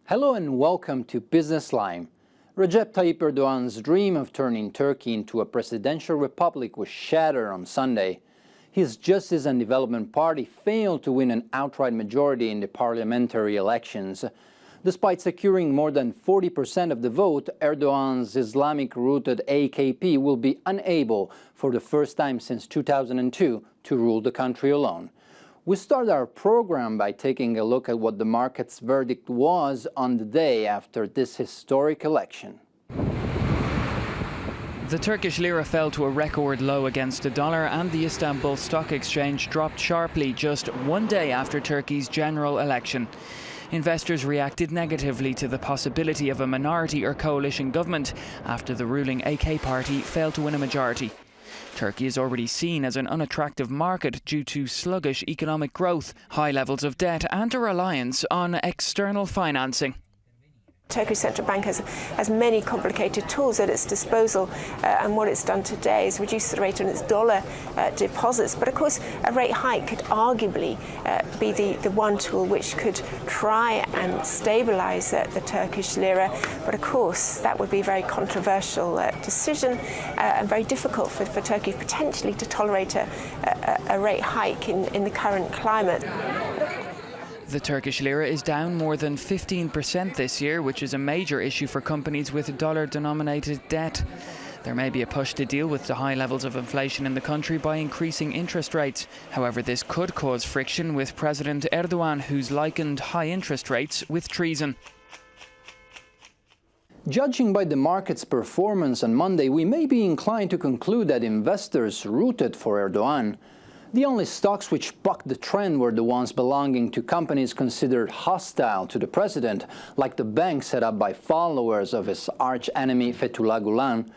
Hello and welcome to Business Line. Recep Tayyip Erdoğan's dream of turning Turkey into a presidential republic was shattered on Sunday. His Justice and Development Party failed to win an outright majority in the parliamentary elections. Despite securing more than 40% of the vote, Erdogan's Islamic-rooted AKP will be unable, for the first time since 2002, to rule the country alone. We start our program by taking a look at what the market's verdict was on the day after this historic election. The Turkish lira fell to a record low against the dollar, and the Istanbul Stock Exchange dropped sharply just one day after Turkey's general election. Investors reacted negatively to the possibility of a minority or coalition government after the ruling AK party failed to win a majority. Turkey is already seen as an unattractive market due to sluggish economic growth, high levels of debt and a reliance on external financing. Turkish central bank has many complicated tools at its disposal, and what it's done today is reduce the rate on its dollar deposits. But of course, a rate hike could arguably be the one tool which could try and stabilise the Turkish lira. But of course, that would be a very controversial decision and very difficult for Turkey potentially to tolerate a rate hike in the current climate. The Turkish lira is down more than 15% this year, which is a major issue for companies with dollar-denominated debt. There may be a push to deal with the high levels of inflation in the country by increasing interest rates. However, this could cause friction with President Erdogan, who's likened high interest rates with treason. Judging by the market's performance on Monday, we may be inclined to conclude that investors rooted for Erdogan. The only stocks which bucked the trend were the ones belonging to companies considered hostile to the president, like the bank set up by followers of his arch-enemy Fethullah Gulen.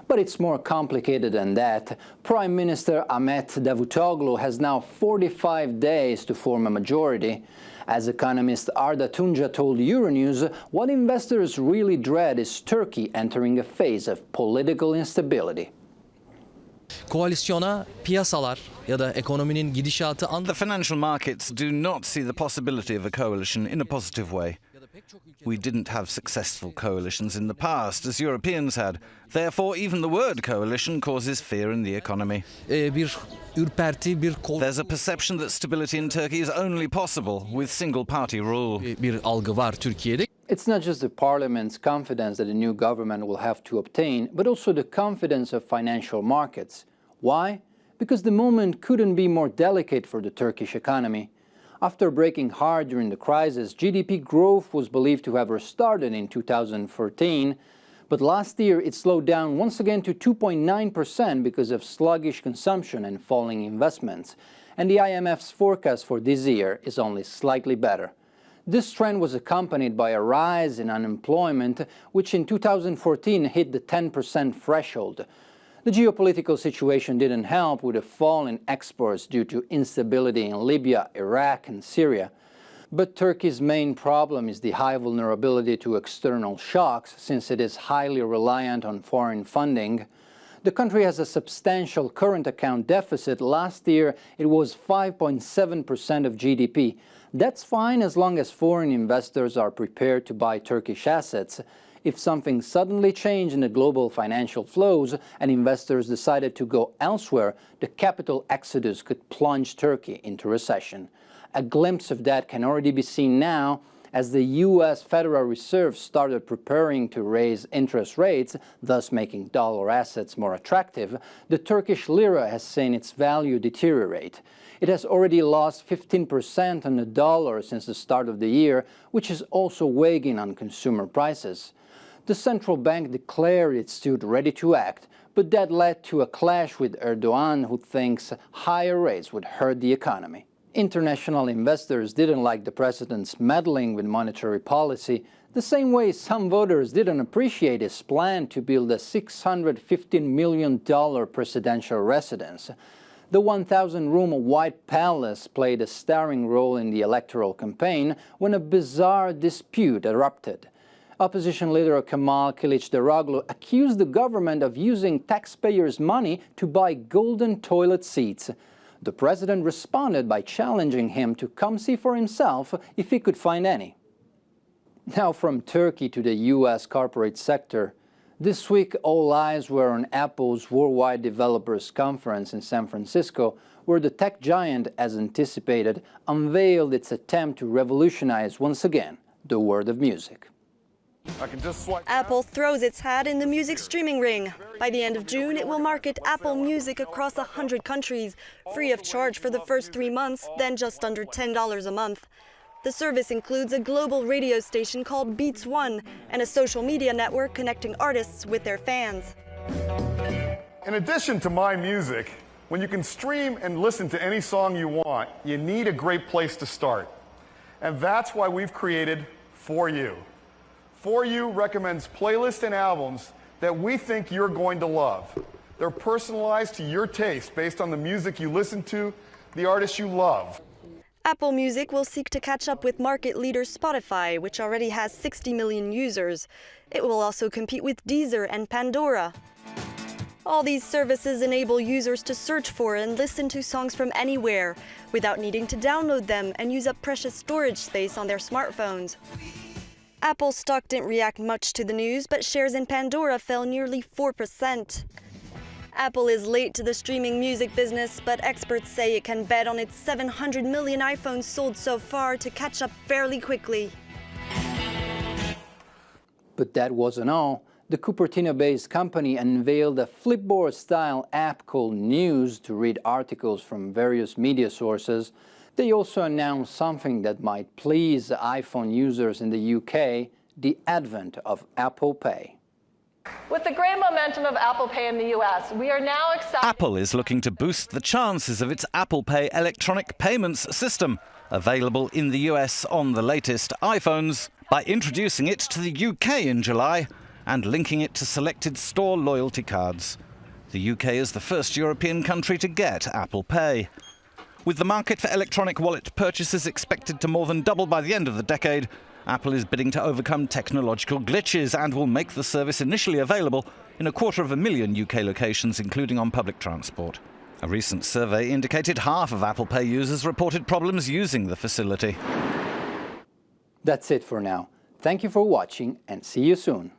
But it's more complicated than that. Prime Minister Ahmet Davutoglu has now 45 days to form a majority. As economist Arda Tunca told Euronews, what investors really dread is Turkey entering a phase of political instability. Koalisyona piyasalar ya da ekonominin gidişatı The financial markets do not see the possibility of a coalition in a positive way. We didn't have successful coalitions in the past, as Europeans had. Therefore, even the word coalition causes fear in the economy. There's a perception that stability in Turkey is only possible with single-party rule. Bir algı var Türkiye'de. It's not just the parliament's confidence that the new government will have to obtain, but also the confidence of financial markets. Why? Because the moment couldn't be more delicate for the Turkish economy. After breaking hard during the crisis, GDP growth was believed to have restarted in 2014, but last year it slowed down once again to 2.9% because of sluggish consumption and falling investments, and the IMF's forecast for this year is only slightly better. This trend was accompanied by a rise in unemployment, which in 2014 hit the 10% threshold. The geopolitical situation didn't help, with a fall in exports due to instability in Libya, Iraq and Syria. But Turkey's main problem is the high vulnerability to external shocks, since it is highly reliant on foreign funding. The country has a substantial current account deficit. Last year, it was 5.7% of GDP. That's fine as long as foreign investors are prepared to buy Turkish assets. If something suddenly changed in the global financial flows and investors decided to go elsewhere, the capital exodus could plunge Turkey into recession. A glimpse of that can already be seen now, as the U.S. Federal Reserve started preparing to raise interest rates, thus making dollar assets more attractive. The Turkish lira has seen its value deteriorate. It has already lost 15% on the dollar since the start of the year, which is also weighing on consumer prices. The central bank declared it stood ready to act, but that led to a clash with Erdogan, who thinks higher rates would hurt the economy. International investors didn't like the president's meddling with monetary policy, the same way some voters didn't appreciate his plan to build a $615 million presidential residence. The 1,000-room White Palace played a starring role in the electoral campaign when a bizarre dispute erupted. Opposition leader Kemal Kılıçdaroğlu accused the government of using taxpayers' money to buy golden toilet seats. The president responded by challenging him to come see for himself if he could find any. Now from Turkey to the US corporate sector. This week, all eyes were on Apple's Worldwide Developers Conference in San Francisco, where the tech giant, as anticipated, unveiled its attempt to revolutionize once again the world of music. Apple throws its hat in the music streaming ring. By the end of June, it will market Apple Music across 100 countries, free of charge for the first 3 months, then just under $10 a month. The service includes a global radio station called Beats One and a social media network connecting artists with their fans. In addition to My Music, when you can stream and listen to any song you want, you need a great place to start. And that's why we've created For You. For You recommends playlists and albums that we think you're going to love. They're personalized to your taste based on the music you listen to, the artists you love. Apple Music will seek to catch up with market leader Spotify, which already has 60 million users. It will also compete with Deezer and Pandora. All these services enable users to search for and listen to songs from anywhere, without needing to download them and use up precious storage space on their smartphones. Apple stock didn't react much to the news, but shares in Pandora fell nearly 4%. Apple is late to the streaming music business, but experts say it can bet on its 700 million iPhones sold so far to catch up fairly quickly. But that wasn't all. The Cupertino-based company unveiled a Flipboard-style app called News to read articles from various media sources. They also announced something that might please iPhone users in the UK, the advent of Apple Pay. With the great momentum of Apple Pay in the US, we are now accepting... Apple is looking to boost the chances of its Apple Pay electronic payments system, available in the US on the latest iPhones, by introducing it to the UK in July and linking it to selected store loyalty cards. The UK is the first European country to get Apple Pay. With the market for electronic wallet purchases expected to more than double by the end of the decade, Apple is bidding to overcome technological glitches and will make the service initially available in 250,000 UK locations, including on public transport. A recent survey indicated half of Apple Pay users reported problems using the facility. That's it for now. Thank you for watching and see you soon.